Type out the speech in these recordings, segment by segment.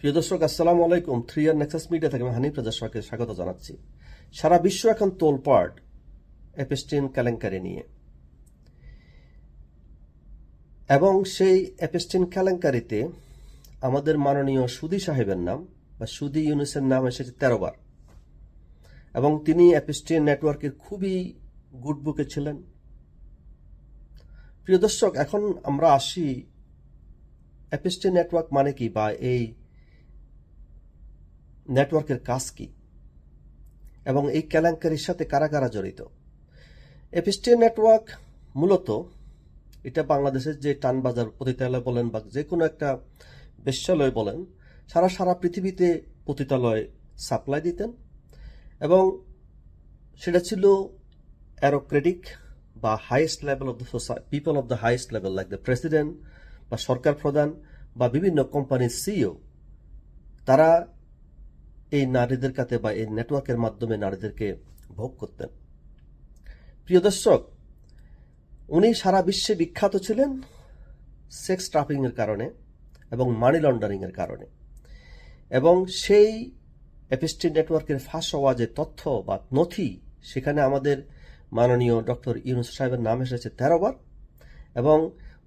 প্রিয় দর্শক, আসসালামু আলাইকুম। 3 নেক্সাস মিডিয়া থেকে আমি হানিফ রাজা শাহকে স্বাগত জানাচ্ছি। সারা বিশ্ব এখন তোলপাড় এপস্টিন কেলেঙ্কারি নিয়ে, এবং সেই এপস্টিন কেলেঙ্কারিতে আমাদের মাননীয় সুদী সাহেবের নাম বা সুদী ইউনুসের নাম এসেছে 13 বার, এবং তিনি এপস্টিন নেটওয়ার্কের খুবই গুড বুকে ছিলেন। প্রিয় দর্শক, এখন আমরা আসি এপস্টিন নেটওয়ার্ক মানে কি, বা এই নেটওয়ার্কের কাজ কি, এবং এই কেলেঙ্কারির সাথে কারা কারা জড়িত। এপস্টিন নেটওয়ার্ক মূলত এটা বাংলাদেশের যে টানবাজার পতিতালয় বলেন বা যে কোনো একটা বেশ্যালয় বলেন, সারা পৃথিবীতে পতিতালয় সাপ্লাই দিতেন, এবং সেটা ছিল অ্যারোক্রেটিক বা highest level of the society, people of the highest level, like the president বা সরকার প্রধান বা বিভিন্ন কোম্পানির সিইও, তারা এই নারীদের কাছে বা এই নেটওয়ার্কের মাধ্যমে নারীদেরকে ভোগ করতেন। প্রিয় দর্শক, উনি সারা বিশ্বে বিখ্যাত ছিলেন সেক্স ট্রাফিকিং এর কারণে এবং মানি লন্ডারিং এর কারণে, এবং সেই এপস্টিন নেটওয়ার্কের ফাঁস হওয়া যে তথ্য বা নথি, সেখানে আমাদের মাননীয় ডক্টর ইউনুস সাহেবের নাম এসেছে 13 বার, এবং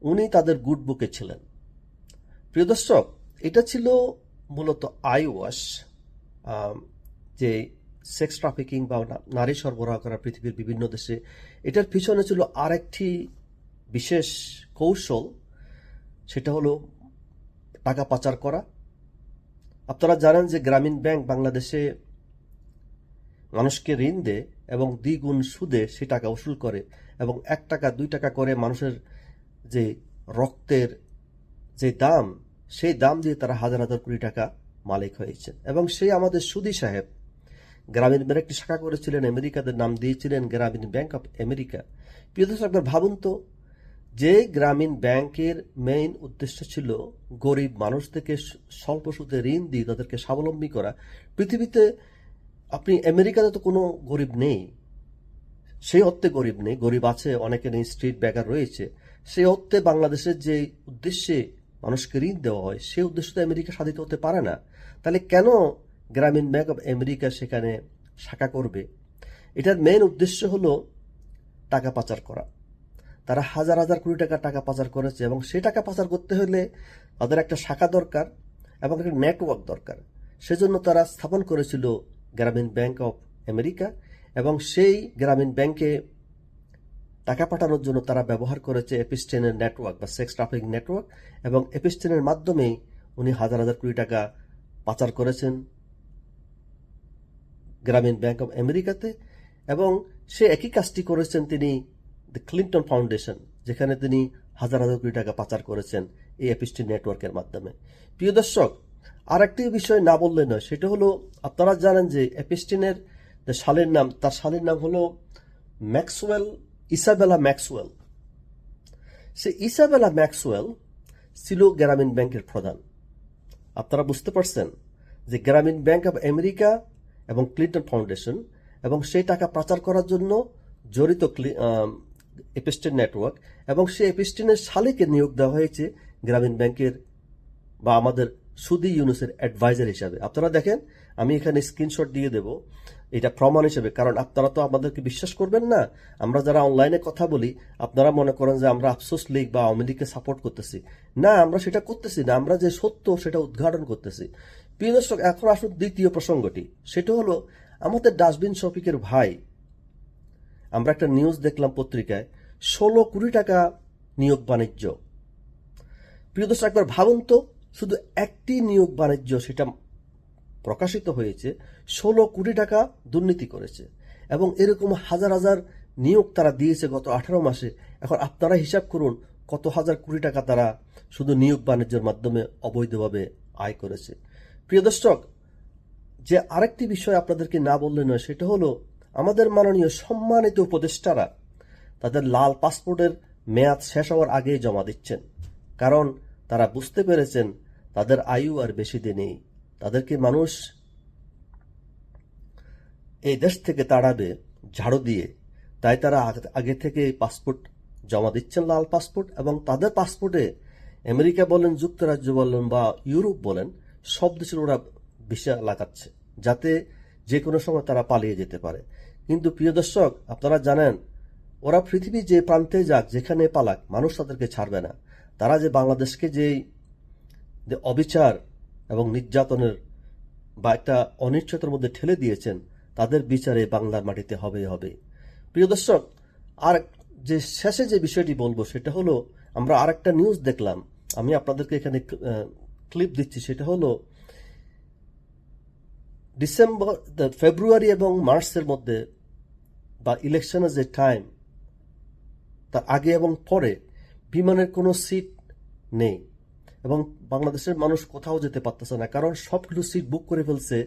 উনি তাদের গুড বুকে ছিলেন। প্রিয় দর্শক, এটা ছিল মূলত আইওয়াশ, যে সেক্স ট্রাফিকিং বা নারী সরবরাহ করা পৃথিবীর বিভিন্ন দেশে, এটার পিছনে ছিল আরেকটি বিশেষ কৌশল, সেটা হলো টাকা পাচার করা। আপনারা জানেন যে গ্রামীণ ব্যাংক বাংলাদেশে মানুষকে ঋণ দেয় এবং দ্বিগুণ সুদে সে টাকা উসুল করে, এবং 1 টাকা 2 টাকা করে মানুষের যে রক্তের যে দাম, সেই দাম দিয়ে তারা হাজার হাজার কোটি টাকা মালিক হয়েছে। এবং সেই আমাদের সুদী সাহেব গ্রামীণ ব্যাংক একটি শাখা করেছিলেন আমেরিকাদের, নাম দিয়েছিলেন গ্রামীণ ব্যাংক অফ আমেরিকা। প্রিয় দর্শক, একবার ভাবুন তো, যে গ্রামীণ ব্যাংকের মেইন উদ্দেশ্য ছিল গরিব মানুষদেরকে স্বল্প সুদে ঋণ দিয়ে তাদেরকে স্বাবলম্বী করা। পৃথিবীতে আপনি আমেরিকাতে তো কোনো গরিব নেই, সেই অর্থে গরিব নেই, গরিব আছে, অনেকে নেই, স্ট্রিট বেকার রয়েছে। সেই অর্থে বাংলাদেশের যে উদ্দেশ্যে মানুষকে ঋণ দেওয়া হয়, সেই উদ্দেশ্য তো আমেরিকা সাধিত হতে পারে না। তাহলে কেন গ্রামীণ ব্যাংক অফ আমেরিকা সেখানে শাখা করবে? এটার মেইন উদ্দেশ্য হলো টাকা পাচার করা। তারা হাজার হাজার কোটি টাকা পাচার করেছে, এবং সেই টাকা পাচার করতে হলে তাদের একটা শাখা দরকার এবং একটা নেটওয়ার্ক দরকার। সেজন্য তারা স্থাপন করেছিল গ্রামীণ ব্যাংক অফ আমেরিকা, এবং সেই গ্রামীণ ব্যাংকে টাকা পাঠানোর জন্য তারা ব্যবহার করেছে এপস্টিনের নেটওয়ার্ক বা সেক্স ট্রাফিকিং নেটওয়ার্ক, এবং এপস্টিনের মাধ্যমেই উনি হাজার হাজার কোটি টাকা পাচার করেছেন গ্রামীণ ব্যাংক অফ আমেরিকাতে। এবং সে একই কাজটি করেছেন তিনি দ্য ক্লিন্টন ফাউন্ডেশন, যেখানে তিনি হাজার হাজার কোটি টাকা পাচার করেছেন এই এপস্টিন নেটওয়ার্কের মাধ্যমে। প্রিয় দর্শক, আর একটি বিষয় না বললে নয়, সেটা হলো, আপনারা জানেন যে এপস্টিনের যে শালীর নাম, তার শালীর নাম হলো ম্যাক্সওয়েল, ইসাবেলা ম্যাক্সওয়েল। সে ইসাবেলা ম্যাক্সওয়েল ছিল গ্রামীণ ব্যাংকের প্রধান। আপনারা বুঝতে পারছেন যে গ্রামীণ ব্যাংক অফ আমেরিকা এবং ক্লিন্টন ফাউন্ডেশন, এবং সেই টাকা পাচার করার জন্য জড়িত এপস্টিন নেটওয়ার্ক, এবং সেই এপস্টিনের শালীকে নিয়োগ দেওয়া হয়েছে গ্রামীণ ব্যাংকের বা আমাদের সুদী ইউনুসের অ্যাডভাইজার হিসাবে। আপনারা দেখেন, আমি এখানে স্ক্রিনশট দিয়ে দেব এটা প্রমাণ হিসেবে, কারণ আপনারা তো আমাদেরকে বিশ্বাস করবেন না। আমরা যারা অনলাইনে কথা বলি, আপনারা মনে করেন যে আমরা আফসোস লীগ বা আওয়ামী লীগকে সাপোর্ট করতেছি। না, আমরা সেটা করতেছি না, আমরা যে সত্য সেটা উদ্ঘাটন করতেছি। প্রিয় দর্শক, এখন আসুন দ্বিতীয় প্রসঙ্গটি, সেটা হলো আমাদের ডাস্টবিন শফিকের ভাই। আমরা একটা নিউজ দেখলাম পত্রিকায়, 16 কোটি টাকা নিয়োগ বাণিজ্য। প্রিয় দর্শক, একবার ভাবুন তো, শুধু একটি নিয়োগ বাণিজ্য সেটা প্রকাশিত হয়েছে, 16 কোটি টাকা দুর্নীতি করেছে, এবং এরকম হাজার হাজার নিয়োগ তারা দিয়েছে গত 18 মাসে। এখন আপনারা হিসাব করুন কত হাজার কোটি টাকা তারা শুধু নিয়োগ বাণিজ্যের মাধ্যমে অবৈধভাবে আয় করেছে। প্রিয় দর্শক, যে আরেকটি বিষয় আপনাদেরকে না বললে নয়, সেটা হলো আমাদের মাননীয় সম্মানিত উপদেষ্টারা তাদের লাল পাসপোর্টের মেয়াদ শেষ হওয়ার আগেই জমা দিচ্ছেন, কারণ তারা বুঝতে পেরেছেন তাদের আয়ু আর বেশি দিন নেই, তাদেরকে মানুষ এই দেশ থেকে তাড়াবে ঝাড়ু দিয়ে। তাই তারা আগে থেকে পাসপোর্ট জমা দিচ্ছেন, লাল পাসপোর্ট, এবং তাদের পাসপোর্টে আমেরিকা বলেন, যুক্তরাজ্য বলেন বা ইউরোপ বলেন, সব দেশের ওরা ভিসা লাগাচ্ছে যাতে যে কোনো সময় তারা পালিয়ে যেতে পারে। কিন্তু প্রিয় দর্শক, আপনারা জানেন ওরা পৃথিবীর যে প্রান্তে যাক, যেখানে পালাক, মানুষ তাদেরকে ছাড়বে না। তারা যে বাংলাদেশকে যে অবিচার এবং নির্যাতনের বা একটা অনিশ্চয়তার মধ্যে ঠেলে দিয়েছেন, তাদের বিচারে বাংলার মাটিতে হবেই হবে। প্রিয় দর্শক, আর যে শেষে যে বিষয়টি বলবো সেটা হলো, আমরা আরেকটা নিউজ দেখলাম, আমি আপনাদেরকে এখানে ক্লিপ দিচ্ছি। সেটা হলো ফেব্রুয়ারি এবং মার্চের মধ্যে বা ইলেকশনের যে টাইম, তার আগে এবং পরে বিমানের কোনো সিট নেই এবং বাংলাদেশের মানুষ কোথাও যেতে পারতেছে না, কারণ সবগুলো সিট বুক করে ফেলছে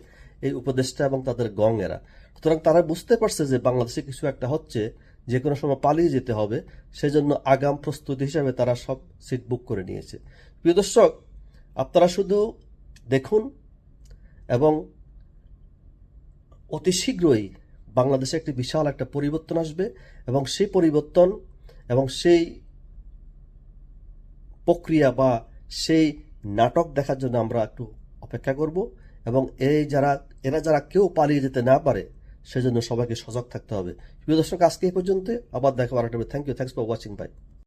এই উপদেষ্টা এবং তাদের গঙেরা। সুতরাং তারা বুঝতে পারছে যে বাংলাদেশে কিছু একটা হচ্ছে, যে কোনো সময় পালিয়ে যেতে হবে, সেজন্য আগাম প্রস্তুতি হিসাবে তারা সব সিট বুক করে নিয়েছে। প্রিয় দর্শক, আপনারা শুধু দেখুন এবং অতি শীঘ্রই বাংলাদেশে একটি বিশাল একটা পরিবর্তন আসবে এবং সেই পরিবর্তন এবং সেই প্রক্রিয়া বা সেই নাটক দেখার জন্য আমরা একটু অপেক্ষা করব এবং এরা যারা কেউ পালিয়ে যেতে না পারে সেজন্য সবাইকে সজাগ থাকতে হবে। প্রিয় দর্শক, আজকে এই পর্যন্ত, আবার দেখা হবে। Thank you, thanks for watching, by.